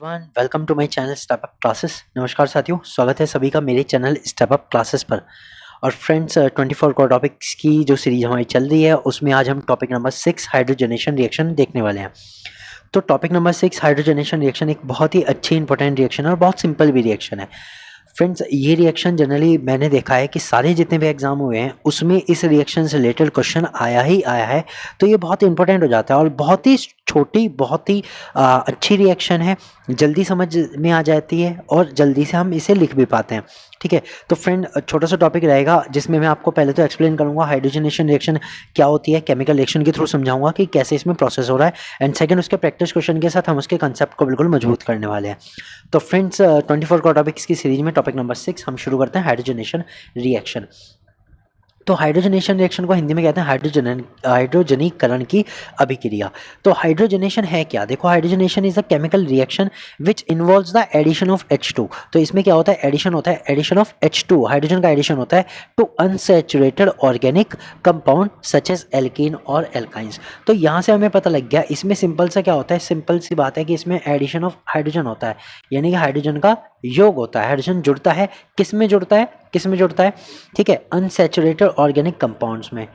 One welcome to my channel step up classes. नमस्कार साथियों, स्वागत है सभी का मेरे चैनल स्टेप अप क्लासेस पर। और फ्रेंड्स 24 कोर टॉपिक्स की जो सीरीज हमारी चल रही है उसमें आज हम टॉपिक नंबर 6 हाइड्रोजनेशन रिएक्शन देखने वाले हैं। तो टॉपिक नंबर 6 हाइड्रोजनेशन रिएक्शन एक बहुत ही अच्छी इंपॉर्टेंट रिएक्शन है और बहुत सिंपल भी रिएक्शन है। फ्रेंड्स ये रिएक्शन जनरली मैंने देखा है कि सारे जितने भी एग्जाम हुए हैं उसमें इस रिएक्शन से रिलेटेड क्वेश्चन आया ही आया है। तो ये बहुत इंपॉर्टेंट हो जाता है और बहुत ही छोटी बहुत ही अच्छी रिएक्शन है, जल्दी समझ में आ जाती है और जल्दी से हम इसे लिख भी पाते हैं। ठीक है, तो फ्रेंड छोटा सा टॉपिक रहेगा जिसमें मैं आपको पहले तो एक्सप्लेन करूंगा हाइड्रोजनेशन रिएक्शन क्या होती है, केमिकल रिएक्शन के थ्रू समझाऊंगा कि कैसे इसमें प्रोसेस हो रहा है। एंड सेकंड उसके प्रैक्टिस क्वेश्चन के साथ हम उसके कंसेप्ट को बिल्कुल मजबूत करने वाले हैं। तो फ्रेंड्स 24 का टॉपिक्स की सीरीज में टॉपिक नंबर 6 हम शुरू करते हैं हाइड्रोजनेशन रिएक्शन। तो हाइड्रोजनेशन रिएक्शन को हिंदी में कहते हैं हाइड्रोजनीकरण की अभिक्रिया। तो हाइड्रोजनेशन है क्या? देखो, hydrogenation is a chemical reaction which involves the addition of H2। तो इसमें क्या होता है? एडिशन होता है, एडिशन ऑफ H2, हाइड्रोजन का एडिशन होता है to unsaturated organic compound such as alkene और एल्काइंस। तो यहाँ से हमें पता लग गया इसमें सिंपल सा क्या होता है, सिंपल सी बात है कि इसमें एडिशन ऑफ हाइड्रोजन होता है, यानी कि हाइड्रोजन का योग होता है, हाइड्रोजन जुड़ता है। किस में जुड़ता है? किस में जुड़ता है? ठीक है, अनसैचुरेटेड ऑर्गेनिक कंपाउंड्स में।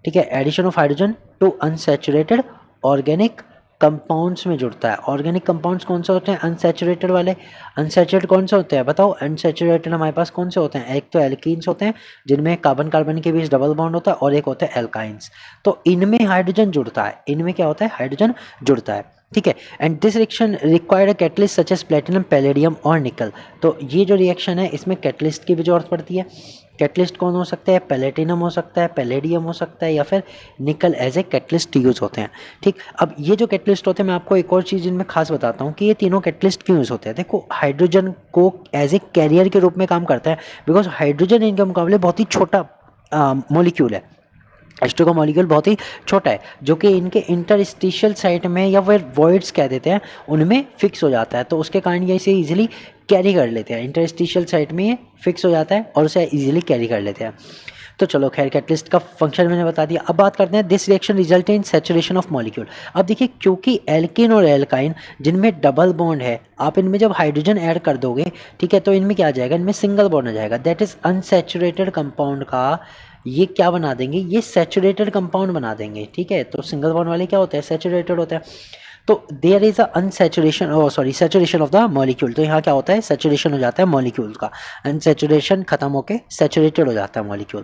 ठीक है, addition of hydrogen to unsaturated organic compounds में जुड़ता है। ऑर्गेनिक कंपाउंड्स कौन से होते हैं? अनसैचुरेटेड वाले। अनसैचुरेटेड कौन से होते हैं बताओ? अनसैचुरेटेड हमारे पास कौन से होते हैं? एक तो एल्कीन्स होते हैं जिनमें कार्बन कार्बन के बीच डबल बॉन्ड होता है, और एक होता है एल्काइंस। तो इनमें हाइड्रोजन जुड़ता है, इनमें क्या होता है? हाइड्रोजन जुड़ता है। ठीक है, and this reaction required a catalyst such as platinum, palladium और निकल। तो ये जो रिएक्शन है इसमें कैटलिस्ट की भी जरूरत पड़ती है। कैटलिस्ट कौन हो सकता है? पैलेटिनम हो सकता है, पैलेडियम हो सकता है, या फिर निकल एज ए कैटलिस्ट यूज़ होते हैं। ठीक, अब ये जो कैटलिस्ट होते हैं मैं आपको एक और चीज़ इनमें खास बताता हूँ कि ये तीनों कैटलिस्ट क्यों यूज़ होते हैं। देखो, हाइड्रोजन को एज ए कैरियर के रूप में काम करता है, बिकॉज हाइड्रोजन इनके मुकाबले बहुत ही छोटा मॉलिक्यूल है। H2 का मॉलिक्यूल बहुत ही छोटा है जो कि इनके इंटरस्टिशियल साइट में या फिर वॉइड्स कह देते हैं उनमें फिक्स हो जाता है। तो उसके कारण ये इसे इजीली कैरी कर लेते हैं, इंटरस्टिशियल साइट में ये फिक्स हो जाता है और उसे इजीली कैरी कर लेते हैं। तो चलो खैर, कैटलिस्ट का फंक्शन मैंने बता दिया। अब बात करते हैं this reaction result in saturation of molecule. अब देखिए, क्योंकि एल्कीन और एल्काइन जिनमें डबल बॉन्ड है, आप इनमें जब हाइड्रोजन ऐड कर दोगे, ठीक है, तो इनमें क्या आ जाएगा? इनमें सिंगल बॉन्ड आ जाएगा। दैट इज अनसैचुरेटेड कंपाउंड का ये क्या बना देंगे? ये सैचुरेटेड कंपाउंड बना देंगे। ठीक है, तो सिंगल बॉन्ड वाले क्या होते हैं? सैचुरेटेड होते हैं। तो there is a unsaturation, saturation of the molecule. तो यहाँ क्या होता है? सैचुरेशन हो जाता है मॉलिक्यूल का, अनसैचुरेशन खत्म होके सैचुरेटेड हो जाता है मॉलिक्यूल।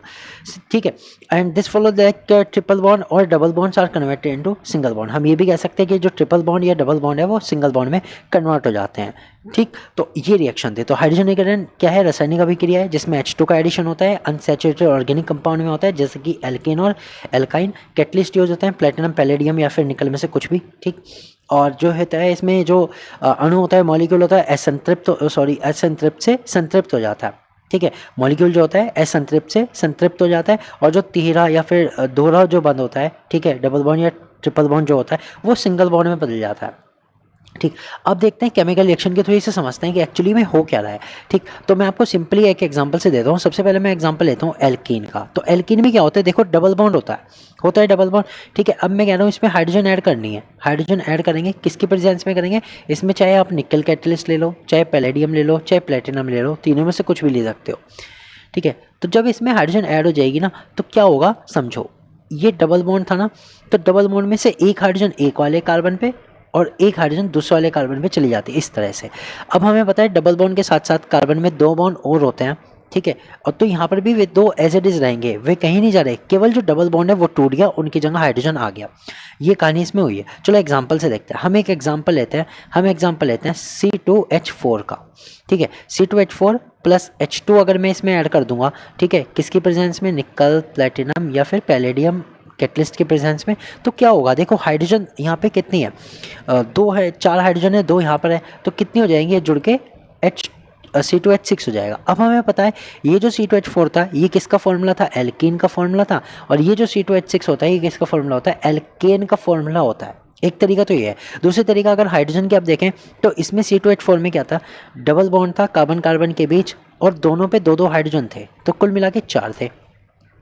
ठीक है, and this follow that triple bond और double bonds are converted into single bond. हम ये भी कह सकते हैं कि जो ट्रिपल बॉन्ड या डबल बॉन्ड है वो सिंगल बॉन्ड में कन्वर्ट हो जाते हैं। ठीक, तो ये रिएक्शन थे। तो हाइड्रोजनीकरण क्या है? रासायनिक अभिक्रिया है जिसमें H2 का एडिशन होता है, अनसैचुरेटेड ऑर्गेनिक कंपाउंड में होता है जैसे कि एल्केन और एल्काइन। कैटलिस्ट यूज होते हैं प्लेटिनम, पैलेडियम या फिर निकल में से कुछ भी। ठीक, और जो होता है इसमें जो अणु होता है, मॉलिक्यूल होता है, असंतृप्त से संतृप्त हो जाता है। ठीक है, मॉलिक्यूल जो होता है असंतृप्त से संतृप्त हो जाता है, और जो तीहरा या फिर दोहरा जो बंद होता है, ठीक है, डबल बॉन्ड या ट्रिपल बॉन्ड जो होता है वो सिंगल बॉन्ड में बदल जाता है। ठीक, अब देखते हैं केमिकल रिएक्शन के थ्रू इसे समझते हैं कि एक्चुअली में हो क्या रहा है। ठीक, तो मैं आपको सिंपली एक एग्जांपल से देता हूँ। सबसे पहले मैं एग्जांपल लेता हूँ एल्कीन का। तो एल्कीन में क्या होता है? देखो, डबल बॉन्ड होता है डबल बॉन्ड। ठीक है, अब मैं कह रहा हूँ इसमें हाइड्रोजन ऐड करनी है। हाइड्रोजन ऐड करेंगे, किसकी प्रेजेंस में करेंगे? इसमें चाहे आप निकल कैटलिस्ट ले लो, चाहे पैलेडियम ले लो, चाहे प्लेटिनम ले लो, तीनों में से कुछ भी ले सकते हो। ठीक है, तो जब इसमें हाइड्रोजन ऐड हो जाएगी ना, तो क्या होगा समझो। ये डबल बॉन्ड था ना, तो डबल बॉन्ड में से एक हाइड्रोजन एक वाले कार्बन पे और एक हाइड्रोजन दूसरे वाले कार्बन पे चली जाती है, इस तरह से। अब हमें पता है डबल बॉन्ड के साथ साथ कार्बन में दो बॉन्ड और होते हैं। ठीक है, और तो यहाँ पर भी वे दो एज इट इज रहेंगे, वे कहीं नहीं जा रहे, केवल जो डबल बॉन्ड है वो टूट गया, उनकी जगह हाइड्रोजन आ गया। ये कहानी इसमें हुई है। चलो एग्जाम्पल से देखते हैं। हम एग्जाम्पल लेते हैं C2H4 का। ठीक है, C2H4 प्लस H2 अगर मैं इसमें ऐड कर दूंगा, ठीक है, किसकी प्रेजेंस में? निकल, प्लेटिनम या फिर पैलेडियम कैटलिस्ट के प्रेजेंस में। तो क्या होगा? देखो, हाइड्रोजन यहाँ पे कितनी है? दो है, चार हाइड्रोजन है, दो यहाँ पर है, तो कितनी हो जाएंगी ये जुड़ के? C2H6 हो जाएगा। अब हमें पता है ये जो C2H4 था ये किसका फॉर्मूला था? एल्कीन का फॉर्मूला था। और ये जो C2H6 होता है ये किसका फॉर्मूला होता है? एल्केन का फॉर्मूला होता है। एक तरीका तो ये है। दूसरी तरीका अगर हाइड्रोजन की आप देखें तो इसमें C2H4 में क्या था? डबल बॉन्ड था कार्बन कार्बन के बीच, और दोनों पे दो दो हाइड्रोजन थे, तो कुल मिला के 4 थे।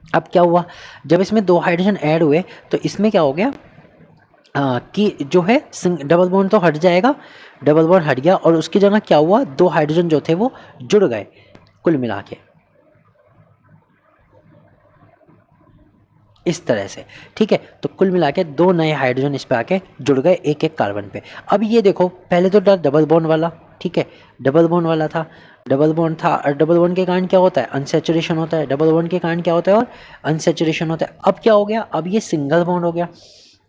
अब क्या हुआ? जब इसमें 2 हाइड्रोजन ऐड हुए तो इसमें क्या हो गया? कि जो है डबल बॉन्ड तो हट जाएगा, डबल बॉन्ड हट गया और उसकी जगह क्या हुआ, दो हाइड्रोजन जो थे वो जुड़ गए कुल मिला के इस तरह से। ठीक है, तो कुल मिला के दो नए हाइड्रोजन इस पे आके जुड़ गए एक एक कार्बन पे। अब ये देखो पहले तो था डबल बॉन्ड वाला, ठीक है, डबल बॉन्ड वाला था, डबल बॉन्ड था, और डबल बॉन्ड के कारण क्या होता है, अनसैचुरेशन होता है, डबल बॉन्ड के कारण क्या होता है और अनसैचुरेशन होता है। अब क्या हो गया, अब ये सिंगल बॉन्ड हो गया,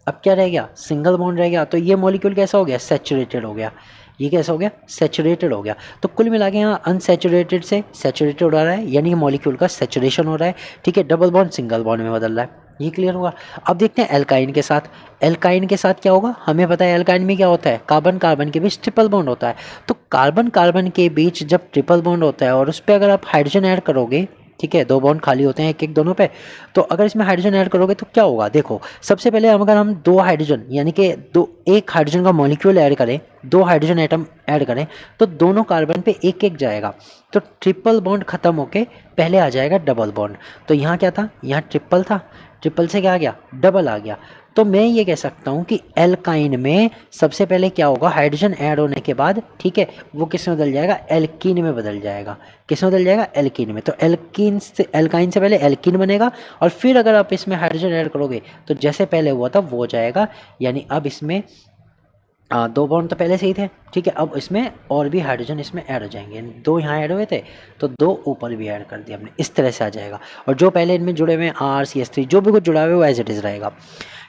अब क्या रह गया, सिंगल बॉन्ड रह गया। तो ये मॉलिक्यूल कैसा हो गया, सैचुरेटेड हो गया, ये कैसा हो गया, सैचुरेटेड हो गया। तो कुल मिला के यहाँ अनसैचुरेटेड से सैचुरेटेड हो रहा है, यानी मॉलिक्यूल का सैचुरेशन हो रहा है। ठीक है, डबल बॉन्ड सिंगल बॉन्ड में बदल रहा है, ये क्लियर होगा। अब देखते हैं एल्काइन के साथ, एल्काइन के साथ क्या होगा, हमें पता है एल्काइन में क्या होता है, कार्बन कार्बन के बीच ट्रिपल बॉन्ड होता है। तो कार्बन कार्बन के बीच जब ट्रिपल बॉन्ड होता है और उस पर अगर आप हाइड्रोजन ऐड करोगे, ठीक है, दो बॉन्ड खाली होते हैं एक एक दोनों पे, तो अगर इसमें हाइड्रोजन ऐड करोगे तो क्या होगा, देखो सबसे पहले अगर हम दो हाइड्रोजन यानी कि दो एक हाइड्रोजन का मॉलिक्यूल ऐड करें, दो हाइड्रोजन एटम ऐड करें, तो दोनों कार्बन पे एक एक जाएगा, तो ट्रिपल बॉन्ड खत्म होके पहले आ जाएगा डबल बॉन्ड। तो यहाँ क्या था, यहाँ ट्रिपल था, ट्रिपल से क्या आ गया, डबल आ गया। तो मैं ये कह सकता हूँ कि एल्काइन में सबसे पहले क्या होगा, हाइड्रोजन ऐड होने के बाद, ठीक है, वो किस में बदल जाएगा, एल्कीन में बदल जाएगा। किस में बदल जाएगा, एल्कीन में। तो एल्कीन से, एल्काइन से पहले एल्कीन बनेगा और फिर अगर आप इसमें हाइड्रोजन ऐड करोगे तो जैसे पहले हुआ था वो हो जाएगा। यानी अब इसमें दो बॉन्ड तो पहले से ही थे, ठीक है, अब इसमें और भी हाइड्रोजन इसमें ऐड हो जाएंगे, दो यहाँ ऐड हुए थे तो दो ऊपर भी ऐड कर दिया हमने, इस तरह से आ जाएगा। और जो पहले इनमें जुड़े हुए हैं RCS3 जो भी कुछ जुड़ा हुआ है वो एज इट इज़ रहेगा।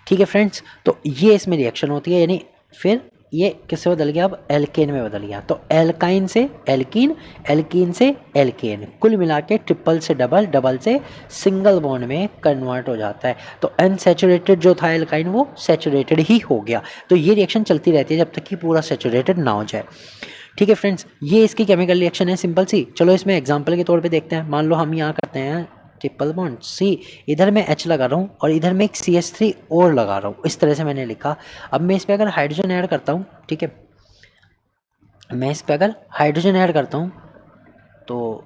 ठीक है फ्रेंड्स, तो ये इसमें रिएक्शन होती है, यानी फिर ये किससे बदल गया, अब एल्केन में बदल गया। तो एल्काइन से एल्कीन, एल्कीन से एल्केन, कुल मिला के ट्रिपल से डबल, डबल से सिंगल बॉन्ड में कन्वर्ट हो जाता है। तो अनसैचुरेटेड जो था एल्काइन वो सैचुरेटेड ही हो गया। तो ये रिएक्शन चलती रहती है जब तक कि पूरा सैचुरेटेड ना हो जाए। ठीक है फ्रेंड्स, ये इसकी केमिकल रिएक्शन है सिंपल सी। चलो इसमें एग्जाम्पल के तौर पर देखते हैं। मान लो हम यहाँ करते हैं ट्रिपल बॉन्ड C, इधर मैं H लगा रहा हूँ और इधर मैं एक CH3 और लगा रहा हूँ, इस तरह से मैंने लिखा। अब मैं इस पर अगर हाइड्रोजन ऐड करता हूँ, ठीक है, मैं इस पर अगर हाइड्रोजन ऐड करता हूँ तो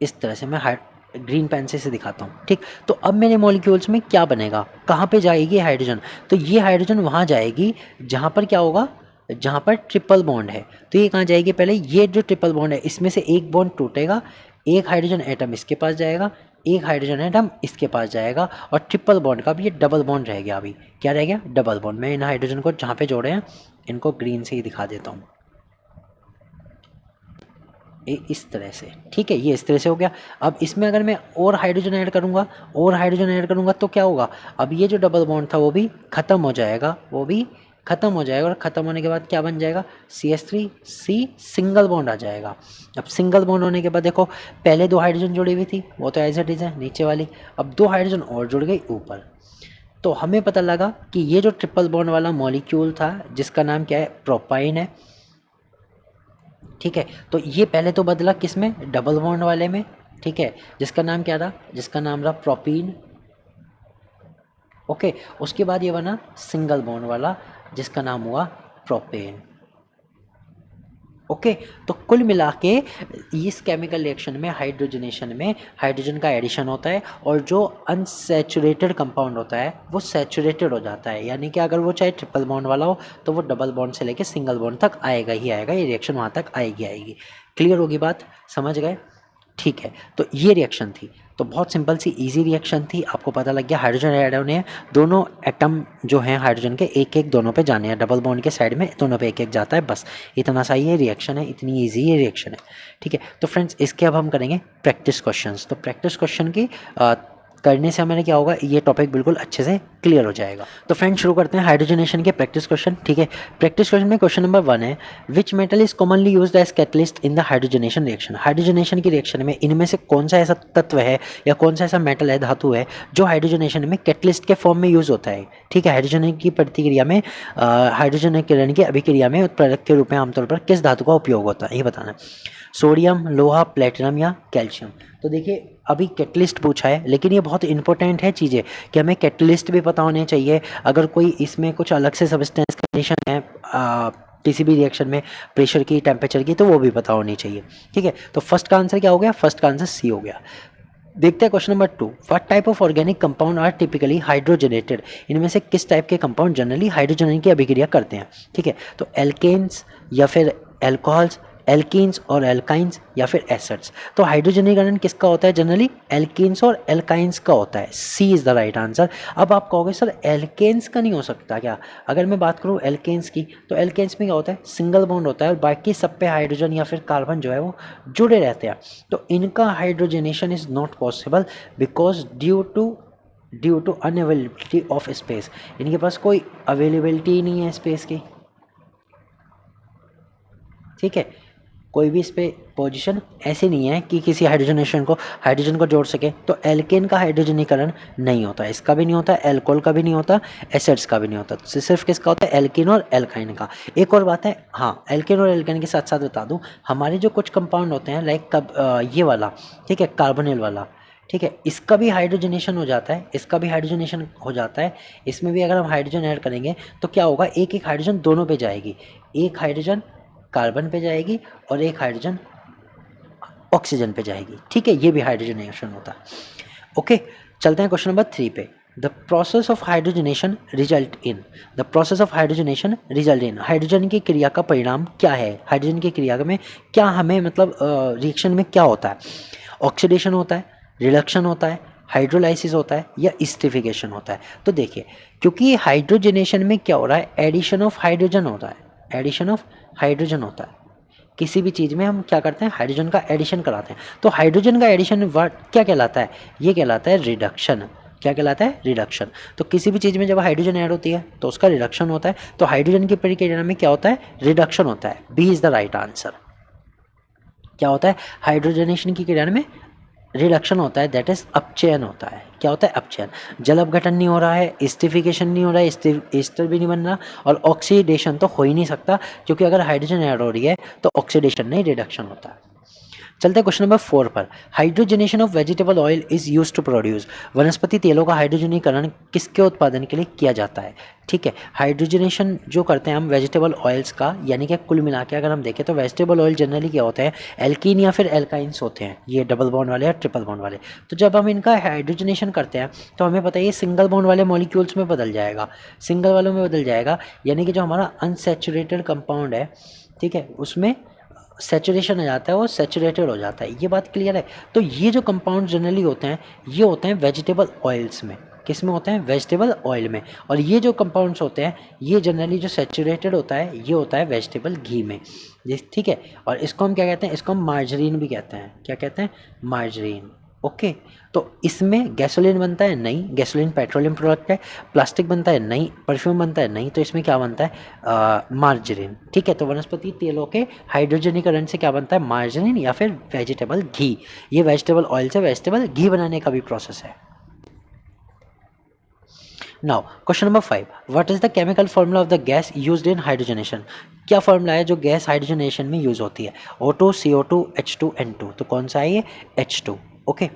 इस तरह से मैं ग्रीन पेन से दिखाता हूँ, ठीक। तो अब मेरे मॉलिक्यूल्स में क्या बनेगा, कहाँ पे जाएगी हाइड्रोजन, तो ये हाइड्रोजन वहाँ जाएगी जहाँ पर क्या होगा, जहाँ पर ट्रिपल बॉन्ड है। तो ये कहाँ जाएगी, पहले ये जो ट्रिपल बॉन्ड है इसमें से एक बॉन्ड टूटेगा, एक हाइड्रोजन एटम इसके पास जाएगा, एक हाइड्रोजन एटम इसके पास जाएगा, और ट्रिपल बॉन्ड का भी ये डबल बॉन्ड रह गया। अभी क्या रह गया, डबल बॉन्ड। मैं इन हाइड्रोजन को जहाँ पे जोड़े हैं इनको ग्रीन से ही दिखा देता हूँ, इस तरह से, ठीक है, ये इस तरह से हो गया। अब इसमें अगर मैं और हाइड्रोजन ऐड करूँगा, और हाइड्रोजन ऐड करूँगा तो क्या होगा, अब ये जो डबल बॉन्ड था वो भी ख़त्म हो जाएगा, वो भी ख़त्म हो जाएगा। और ख़त्म होने के बाद क्या बन जाएगा, CH3C सिंगल बॉन्ड आ जाएगा। अब सिंगल बॉन्ड होने के बाद देखो पहले दो हाइड्रोजन जुड़ी हुई थी वो तो एज इट इज़ है नीचे वाली, अब दो हाइड्रोजन और जुड़ गई ऊपर। तो हमें पता लगा कि ये जो ट्रिपल बॉन्ड वाला मॉलिक्यूल था जिसका नाम क्या है, प्रोपाइन है, ठीक है। तो ये पहले तो बदला किस में, डबल बॉन्ड वाले में, ठीक है, जिसका नाम क्या था, जिसका नाम रहा प्रोपीन, ओके। उसके बाद ये बना सिंगल बॉन्ड वाला जिसका नाम हुआ प्रोपेन, ओके। तो कुल मिला के इस केमिकल रिएक्शन में हाइड्रोजनेशन में हाइड्रोजन का एडिशन होता है और जो अनसैचुरेटेड कंपाउंड होता है वो सैचुरेटेड हो जाता है। यानी कि अगर वो चाहे ट्रिपल बॉन्ड वाला हो तो वो डबल बॉन्ड से लेके सिंगल बॉन्ड तक आएगा ही आएगा, ये रिएक्शन वहाँ तक आएगी। क्लियर होगी बात, समझ गए, ठीक है। तो ये रिएक्शन थी, तो बहुत सिंपल सी इजी रिएक्शन थी, आपको पता लग गया हाइड्रोजन ऐड होने हैं, दोनों एटम जो हैं हाइड्रोजन के एक एक दोनों पे जाने हैं, डबल बॉन्ड के साइड में दोनों पे एक एक जाता है, बस इतना सा ये रिएक्शन है, इतनी इजी ये रिएक्शन है, ठीक है। तो फ्रेंड्स इसके अब हम करेंगे प्रैक्टिस क्वेश्चंस। तो प्रैक्टिस क्वेश्चन की करने से हमारे क्या होगा, ये टॉपिक बिल्कुल अच्छे से क्लियर हो जाएगा। तो फ्रेंड्स शुरू करते हैं हाइड्रोजनेशन के प्रैक्टिस क्वेश्चन, ठीक है। प्रैक्टिस क्वेश्चन में क्वेश्चन नंबर 1 है, which metal is commonly used as catalyst in the hydrogenation reaction. Hydrogenation की रिएक्शन में इनमें से कौन सा ऐसा तत्व है या कौन सा ऐसा मेटल है, धातु है, जो हाइड्रोजनेशन में कैटलिस्ट के फॉर्म में यूज होता है, ठीक है। हाइड्रोजन की प्रतिक्रिया में हाइड्रोजन किरण की अभिक्रिया में उत्प्रेरक के रूप में आमतौर पर किस धातु का उपयोग होता है, ये बताना है। सोडियम, लोहा, प्लेटिनम या कैल्शियम। तो देखिए अभी कैटलिस्ट पूछा है, लेकिन ये बहुत इंपॉर्टेंट है चीज़ें कि हमें कैटलिस्ट भी पता होने चाहिए। अगर कोई इसमें कुछ अलग से सब्सटेंस कंडीशन है किसी भी रिएक्शन में, प्रेशर की, टेम्परेचर की, तो वो भी पता होनी चाहिए, ठीक है। तो फर्स्ट का आंसर क्या हो गया, फर्स्ट का आंसर C हो गया। देखते हैं question number 2, what type of organic compound are typically hydrogenated, इनमें से किस टाइप के कंपाउंड जनरली हाइड्रोजन की अभिक्रिया करते हैं। ठीक है, तो एल्केन्स या फिर एल्कोहल्स, एल्कीन्स और एल्काइंस या फिर एसिड्स। तो हाइड्रोजनीकरण किसका होता है, जनरली एल्कीन्स और एल्काइंस का होता है, सी इज द राइट आंसर। अब आप कहोगे सर एल्केन्स का नहीं हो सकता क्या? अगर मैं बात करूँ एल्केन्स की, तो एल्केन्स में क्या होता है, सिंगल बॉन्ड होता है और बाकी सब पे हाइड्रोजन या फिर कार्बन जो है वो जुड़े रहते हैं। तो इनका hydrogenation is not possible because due to unavailability of space, इनके पास कोई अवेलेबिलिटी नहीं है स्पेस की। ठीक है, कोई भी इस पे पोजिशन ऐसी नहीं है कि किसी हाइड्रोजन को जोड़ सके। तो एल्केन का हाइड्रोजनीकरण नहीं होता, इसका भी नहीं होता, एल्कोहल का भी नहीं होता, एसिड्स का भी नहीं होता, तो सिर्फ किसका होता है, एल्कीन और एल्काइन का। एक और बात है, हाँ एल्केन और एल्काइन के साथ साथ बता दूँ, हमारे जो कुछ कंपाउंड होते हैं लाइक ये वाला, ठीक है, कार्बोनिल वाला, ठीक है, इसका भी हाइड्रोजनेशन हो जाता है, इसका भी हाइड्रोजनेशन हो जाता है। इसमें भी अगर हम हाइड्रोजन ऐड करेंगे तो क्या होगा, एक एक हाइड्रोजन दोनों पे जाएगी, एक हाइड्रोजन कार्बन पे जाएगी और एक हाइड्रोजन ऑक्सीजन पे जाएगी। ठीक है, ये भी हाइड्रोजनेशन होता है। ओके, चलते हैं क्वेश्चन नंबर 3 पे। The process of hydrogenation result in, the process of hydrogenation result in, hydrogen की क्रिया का परिणाम क्या है, हाइड्रोजन की क्रिया में क्या हमें मतलब रिएक्शन में क्या होता है, ऑक्सीडेशन होता है, रिडक्शन होता है, हाइड्रोलाइसिस होता है या एस्टरिफिकेशन होता है। तो देखिए, क्योंकि हाइड्रोजनेशन में क्या हो रहा है, एडिशन ऑफ हाइड्रोजन होता है, एडिशन ऑफ हाइड्रोजन होता है। किसी भी चीज़ में हम क्या करते हैं, हाइड्रोजन का एडिशन कराते हैं। तो हाइड्रोजन का एडिशन वर्ड क्या कहलाता है, ये कहलाता है रिडक्शन। क्या कहलाता है, रिडक्शन। तो किसी भी चीज़ में जब हाइड्रोजन ऐड होती है तो उसका रिडक्शन होता है। तो हाइड्रोजन की प्रक्रिया में क्या होता है, रिडक्शन होता है। B is the right answer. क्या होता है, हाइड्रोजनेशन की क्रिया में रिडक्शन होता है, दैट इज अपचयन होता है। क्या होता है, अपचयन। जल अपघटन नहीं हो रहा है, एस्टरिफिकेशन नहीं हो रहा है, एस्टर भी नहीं बन रहा, और ऑक्सीडेशन तो हो ही नहीं सकता, क्योंकि अगर हाइड्रोजन ऐड हो रही है तो ऑक्सीडेशन नहीं, रिडक्शन होता है। चलते हैं क्वेश्चन नंबर 4 पर। Hydrogenation of vegetable oil is use to produce, वनस्पति तेलों का हाइड्रोजनीकरण किसके उत्पादन के लिए किया जाता है। ठीक है, हाइड्रोजनेशन जो करते हैं हम वेजिटेबल ऑयल्स का, यानी कि कुल मिला के अगर हम देखें तो वेजिटेबल ऑयल जनरली क्या होते हैं, एल्कीन या फिर एल्काइंस होते हैं, ये डबल बॉन्ड वाले या ट्रिपल बॉन्ड वाले। तो जब हम इनका हाइड्रोजनेशन करते हैं तो हमें पता है ये सिंगल बॉन्ड वाले मॉलिक्यूल्स में बदल जाएगा, सिंगल वालों में बदल जाएगा, यानी कि जो हमारा अनसैचुरेटेड कंपाउंड है, ठीक है, उसमें सैचुरेशन आ जाता है, वो सैचुरेटेड हो जाता है। ये बात क्लियर है। तो ये जो कंपाउंड जनरली होते हैं ये होते हैं वेजिटेबल ऑयल्स में। किस में होते हैं, वेजिटेबल ऑयल में। और ये जो कंपाउंड्स होते हैं ये जनरली जो सैचुरेटेड होता है ये होता है वेजिटेबल घी में। ठीक है, और इसको हम क्या कहते हैं, इसको हम मार्जरीन भी कहते हैं। क्या कहते हैं, मार्जरीन। ओके, तो इसमें गैसोलीन बनता है, नहीं, गैसोलीन पेट्रोलियम प्रोडक्ट है। प्लास्टिक बनता है, नहीं। परफ्यूम बनता है, नहीं। तो इसमें क्या बनता है, मार्जरीन। ठीक है, तो वनस्पति तेलों के हाइड्रोजनीकरण से क्या बनता है, मार्जरीन या फिर वेजिटेबल घी। ये वेजिटेबल ऑयल से वेजिटेबल घी बनाने का भी प्रोसेस है। Now question number 5, what is the chemical formula of the gas used in hydrogenation. क्या फॉर्मूला है जो गैस हाइड्रोजनेशन में यूज होती है, O2 CO2 H2 N2। तो कौन सा है ये, H2। ओके,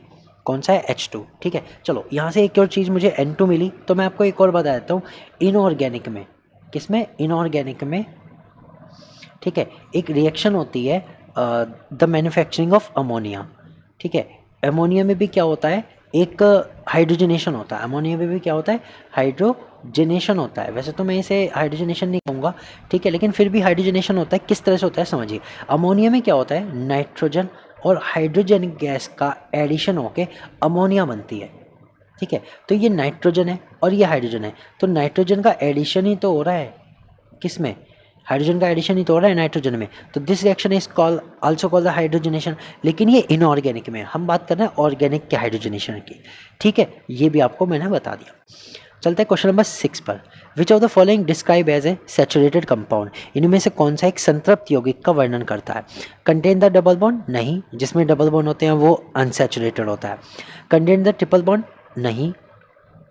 कौन सा है, H2। ठीक है, चलो यहाँ से एक और चीज़ मुझे N2 मिली, तो मैं आपको एक और बता देता हूँ। इनऑर्गेनिक में, किसमें, इनऑर्गेनिक में, ठीक है, एक रिएक्शन होती है द मैन्युफैक्चरिंग ऑफ अमोनिया। ठीक है, अमोनिया में भी क्या होता है, एक हाइड्रोजनेशन होता है। अमोनिया में भी क्या होता है, हाइड्रोजनेशन होता है। वैसे तो मैं इसे हाइड्रोजनेशन नहीं कहूँगा, ठीक है, लेकिन फिर भी हाइड्रोजनेशन होता है। किस तरह से होता है समझिए। अमोनिया में क्या होता है, नाइट्रोजन और हाइड्रोजन गैस का एडिशन होके अमोनिया बनती है। ठीक है, तो ये नाइट्रोजन है और ये हाइड्रोजन है, तो नाइट्रोजन का एडिशन ही तो हो रहा है, किसमें, हाइड्रोजन का एडिशन ही तो हो रहा है नाइट्रोजन में। तो this reaction is called also called the hydrogenation. लेकिन ये इनऑर्गेनिक में, हम बात कर रहे हैं ऑर्गेनिक के हाइड्रोजनेशन की। ठीक है, ये भी आपको मैंने बता दिया। चलते हैं क्वेश्चन नंबर 6 पर। Which of the following describe as a saturated compound, इनमें से कौन सा एक संतृप्त यौगिक का वर्णन करता है। कंटेन द डबल बॉन्ड, नहीं, जिसमें डबल बॉन्ड होते हैं वो अनसैचुरेटेड होता है। कंटेन द ट्रिपल बॉन्ड, नहीं।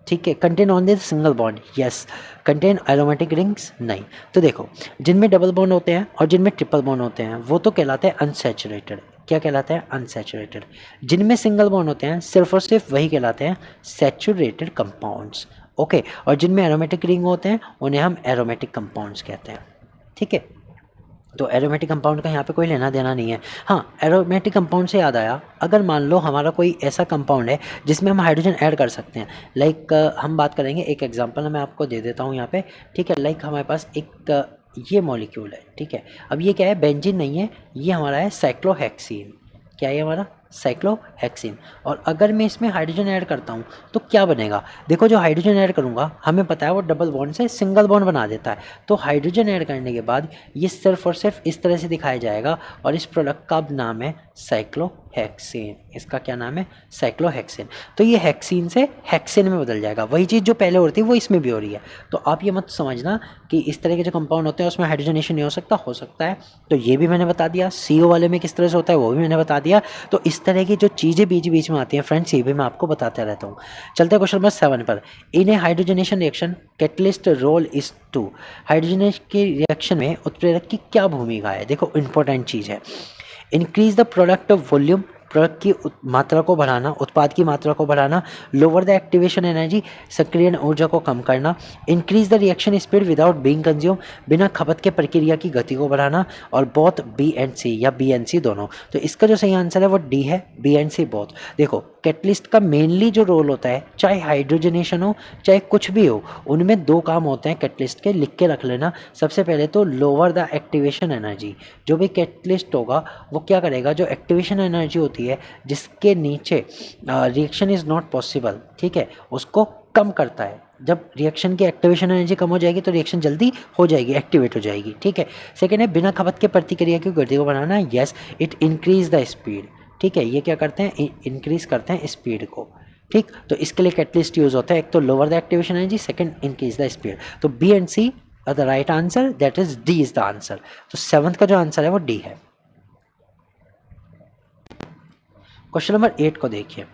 ठीक है, contain only single bond, yes. Contain aromatic rings, नहीं। तो देखो, जिनमें डबल बॉन्ड होते हैं और जिनमें ट्रिपल बॉन्ड होते हैं वो तो कहलाते हैं अनसैचुरेटेड। क्या कहलाते हैं, अनसैचुरेटेड। जिनमें सिंगल बॉन्ड होते हैं सिर्फ और सिर्फ वही कहलाते हैं सैचुरेटेड कंपाउंड्स। ओके, और जिनमें एरोमेटिक रिंग होते हैं उन्हें हम एरोमेटिक कंपाउंड्स कहते हैं। ठीक है, तो एरोमेटिक कंपाउंड का यहाँ पे कोई लेना देना नहीं है। हाँ, एरोमेटिक कंपाउंड से याद आया, अगर मान लो हमारा कोई ऐसा कंपाउंड है जिसमें हम हाइड्रोजन ऐड कर सकते हैं, लाइक हम बात करेंगे, एक एग्जांपल मैं आपको दे देता हूँ यहाँ पे, ठीक है। लाइक हमारे पास एक ये मॉलिक्यूल है, ठीक है। अब ये क्या है, बेंजीन नहीं है, ये हमारा है साइक्लोहेक्सीन। क्या है हमारा, साइक्लोहेक्सीन। और अगर मैं इसमें हाइड्रोजन ऐड करता हूँ तो क्या बनेगा, देखो जो हाइड्रोजन ऐड करूँगा हमें पता है वो डबल बॉन्ड से सिंगल बॉन्ड बना देता है। तो हाइड्रोजन ऐड करने के बाद ये सिर्फ और सिर्फ इस तरह से दिखाया जाएगा, और इस प्रोडक्ट का अब नाम है साइक्लोहेक्सेन। इसका क्या नाम है, साइक्लोहेक्सेन। तो ये हेक्सीन से हेक्सेन में बदल जाएगा, वही चीज़ जो पहले हो रही थी वो इसमें भी हो रही है। तो आप ये मत समझना कि इस तरह के जो कंपाउंड होते हैं उसमें हाइड्रोजनेशन नहीं हो सकता है। तो ये भी मैंने बता दिया, CO वाले में किस तरह से होता है वो भी मैंने बता दिया। तो इस तरह की जो चीज़ें बीच बीच में आती हैं फ्रेंड्स, ये भी मैं आपको बताता रहता हूँ। चलते हैं क्वेश्चन नंबर 7 पर। In a hydrogenation reaction catalyst role is to, hydrogenation की रिएक्शन में उत्प्रेरक की क्या भूमिका है। देखो इंपॉर्टेंट चीज़ है, increase the product volume, product की मात्रा को बढ़ाना, उत्पाद की मात्रा को बढ़ाना। लोअर द एक्टिवेशन एनर्जी, सक्रियण ऊर्जा को कम करना। Increase the reaction speed without being consume, बिना खपत के प्रक्रिया की गति को बढ़ाना। और बोथ B एंड C या B एंड C दोनों। तो इसका जो सही आंसर है वो D है, B एंड C बोथ। देखो कैटलिस्ट का मेनली जो रोल होता है, चाहे हाइड्रोजनेशन हो चाहे कुछ भी हो, उनमें दो काम होते हैं कैटलिस्ट के, लिख के रख लेना। सबसे पहले तो लोअर द एक्टिवेशन एनर्जी, जो भी कैटलिस्ट होगा वो क्या करेगा, जो एक्टिवेशन एनर्जी होती है जिसके नीचे रिएक्शन इज नॉट पॉसिबल, ठीक है, उसको कम करता है। जब रिएक्शन की एक्टिवेशन एनर्जी कम हो जाएगी तो रिएक्शन जल्दी हो जाएगी, एक्टिवेट हो जाएगी, ठीक है। सेकेंड है बिना खपत के प्रतिक्रिया की गति को बढ़ाना। Yes, it increase the speed, ठीक है। ये क्या करते हैं, इंक्रीज करते हैं स्पीड को, ठीक। तो इसके लिए कैटलिस्ट यूज होता है, एक तो lower the activation energy, second increase the speed. तो B and C are the right answer, that is D is the answer. तो 7th का जो आंसर है वो D है। क्वेश्चन नंबर 8 को देखिए,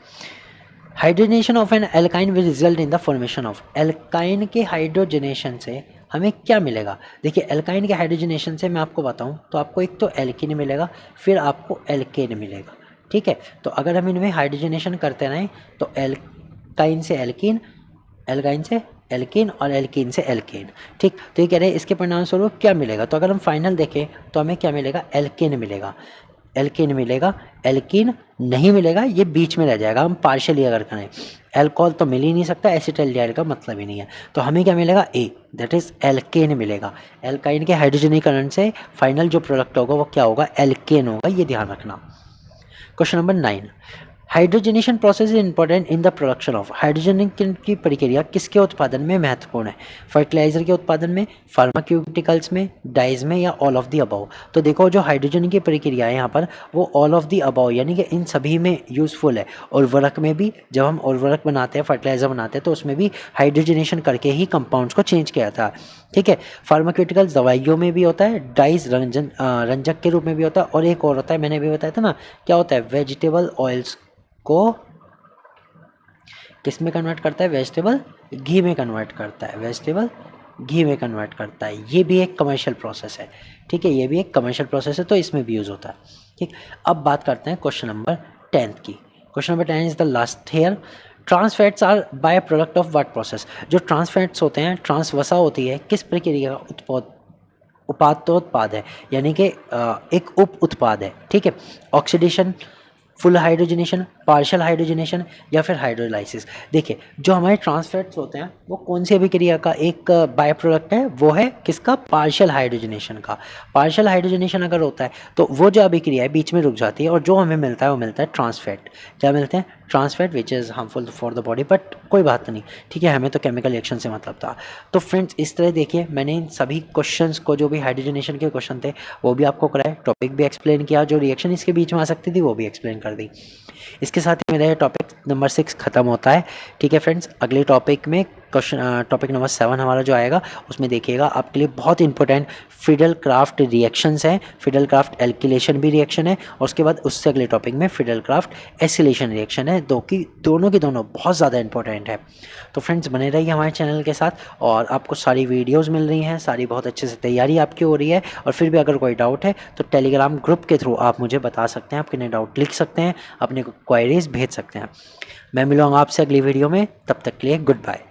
hydrogenation of an alkyne will result in the formation of, alkyne के हाइड्रोजनेशन से हमें क्या मिलेगा। देखिए एल्काइन के हाइड्रोजनेशन से मैं आपको बताऊं तो आपको एक तो एल्कीन मिलेगा, फिर आपको एल्केन मिलेगा, ठीक है। तो अगर हम इनमें हाइड्रोजनेशन करते रहें तो एल्काइन से एल्कीन, एल्काइन से एल्कीन और एल्कीन से एल्केन, ठीक। तो ये कह रहे हैं इसके परिणाम स्वरूप क्या मिलेगा। तो अगर हम फाइनल देखें तो हमें क्या मिलेगा, एल्केन मिलेगा, एल्केन मिलेगा, एल्कीन नहीं मिलेगा, ये बीच में रह जाएगा। हम पार्शियली अगर करें, एल्कोहल तो मिल ही नहीं सकता, एसिटाल्डिहाइड का मतलब ही नहीं है। तो हमें क्या मिलेगा, A, दैट इज एल्केन मिलेगा। एल्काइन के हाइड्रोजनीकरण से फाइनल जो प्रोडक्ट होगा वो क्या होगा, एल्केन होगा, ये ध्यान रखना। Question number 9, hydrogenation process is important in the production of, hydrogen की प्रक्रिया किसके उत्पादन में महत्वपूर्ण है। फर्टिलाइजर के उत्पादन में, फार्माक्यूटिकल्स में, डाइज में, या ऑल ऑफ द अबव। तो देखो जो हाइड्रोजन की प्रक्रिया है यहाँ पर वो ऑल ऑफ द अबव यानी कि इन सभी में यूजफुल है। उर्वरक में भी, जब हम उर्वरक बनाते हैं, फर्टिलाइजर बनाते हैं, तो उसमें भी हाइड्रोजनेशन करके ही कंपाउंड्स को चेंज किया था, ठीक है। फार्माक्यूटिकल्स दवाइयों में भी होता है, डाइज रंजक के रूप में भी होता है, और एक और होता है मैंने भी बताया था ना, क्या होता है, वेजिटेबल ऑयल्स को किस में कन्वर्ट करता है, वेजिटेबल घी में कन्वर्ट करता है, वेजिटेबल घी में कन्वर्ट करता है। ये भी एक कमर्शियल प्रोसेस है, ठीक है, ये भी एक कमर्शियल प्रोसेस है, तो इसमें भी यूज़ होता है, ठीक। अब बात करते हैं क्वेश्चन नंबर 10 की। Question number 10 is the last here. Trans fats are by product of what process, जो ट्रांस फैट्स होते हैं, ट्रांस वसा होती है, किस प्रक्रिया का उत्पाद है, यानी कि एक उप उत्पाद है, ठीक है। Oxidation, full hydrogenation, partial hydrogenation, या फिर हाइड्रोलाइसिस। देखिए जो हमारे ट्रांसफैट्स होते हैं वो कौन सी अभिक्रिया का एक बाय प्रोडक्ट है, वो है किसका, पार्शियल हाइड्रोजनेशन का। पार्शियल हाइड्रोजनेशन अगर होता है तो वो जो अभिक्रिया है बीच में रुक जाती है, और जो हमें मिलता है वो मिलता है ट्रांसफैट। क्या मिलते हैं, trans fat, which is harmful for the body, but कोई बात नहीं, ठीक है, हमें तो केमिकल रिएक्शन से मतलब था। तो फ्रेंड्स इस तरह देखिए मैंने इन सभी क्वेश्चंस को, जो भी हाइड्रोजनेशन के क्वेश्चन थे वो भी आपको कराए, टॉपिक भी एक्सप्लेन किया, जो रिएक्शन इसके बीच में आ सकती थी वो भी एक्सप्लेन कर दी। इसके साथ ही मेरा ये टॉपिक नंबर 6 खत्म होता है, ठीक है फ्रेंड्स। अगले टॉपिक में टॉपिक नंबर 7 हमारा जो आएगा उसमें देखिएगा आपके लिए बहुत इंपॉर्टेंट फिडल क्राफ्ट रिएक्शंस हैं। फिडल क्राफ्ट एल्किलेशन भी रिएक्शन है, और उसके बाद उससे अगले टॉपिक में फिडल क्राफ्ट एसिलेशन रिएक्शन है, दोनों की दोनों बहुत ज़्यादा इंपॉर्टेंट है। तो फ्रेंड्स बने रहिए हमारे चैनल के साथ, और आपको सारी वीडियोज़ मिल रही हैं, सारी बहुत अच्छे से तैयारी आपकी हो रही है। और फिर भी अगर कोई डाउट है तो टेलीग्राम ग्रुप के थ्रू आप मुझे बता सकते हैं, आप कितने डाउट लिख सकते हैं, अपने क्वेरीज भेज सकते हैं। मैं मिलूँगा आपसे अगली वीडियो में, तब तक के लिए गुड बाय।